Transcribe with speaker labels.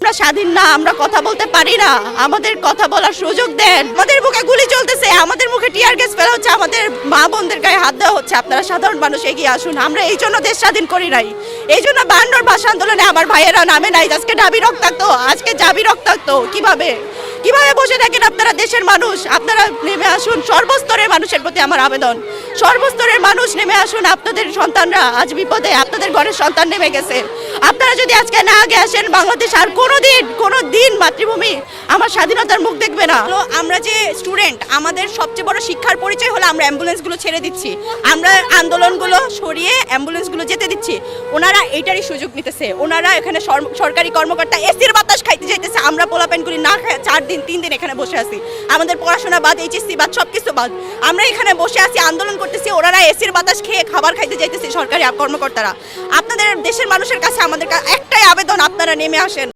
Speaker 1: আমরা স্বাধীন না, আমরা কথা বলতে পারি না, আমাদের কথা বলার সুযোগ দেন। আমাদের মুখে গুলি চলতেছে, আমাদের মুখে টিয়ার গ্যাস ফেলা হচ্ছে, আমাদের মা বোনদের গায়ে হাত দেওয়া হচ্ছে। আপনারা সাধারণ মানুষ এগিয়ে আসুন। আমরা এই জন্য দেশ স্বাধীন করি নাই, এই জন্য 52 ভাষা আন্দোলনে আমার ভাইয়েরা নামে নাই। আজকে ঢাবি রক্তাক্ত, আজকে জাবি রক্তাক্ত। কিভাবে বসে থাকেন আপনারা? দেশের মানুষ, আপনারা নেমে আসুন। সর্বস্তরের মানুষের প্রতি আমার আবেদন, সর্বস্তরের মানুষ নেমে আসুন। আপনাদের সন্তানরা আজ বিপদে, আপনাদের ঘরের সন্তান নেমে গেছে। আপনারা যদি আজকে না আগে আসেন, বাংলাদেশ আর কোনোদিন মাতৃভূমি আমার স্বাধীনতার মুখ দেখবে না। আমরা যে স্টুডেন্ট, আমাদের সবচেয়ে বড় শিক্ষার পরিচয় হলো আমরা অ্যাম্বুলেন্সগুলো ছেড়ে দিচ্ছি, আমরা আন্দোলনগুলো সরিয়ে অ্যাম্বুলেন্সগুলো যেতে দিচ্ছি। ওনারা এইটারই সুযোগ নিতেছে। ওনারা এখানে সরকারি কর্মকর্তা এসির বাতাস খাইতে যাইতেছে, আমরা পোলাপেনগুলি না খাই 4 দিন 3 দিন এখানে বসে আছি। আমাদের পড়াশোনা বাদ, এইচএসসি বাদ, সবকিছু বাদ, আমরা এখানে বসে আছি, আন্দোলন করতেছি। ওনারা এসির বাতাস খেয়ে খাবার খাইতে যাইতেছে সরকারি কর্মকর্তারা। আপনাদের দেশের মানুষের কাছে আমাদের একটাই আবেদন, আপনারা নেমে আসেন।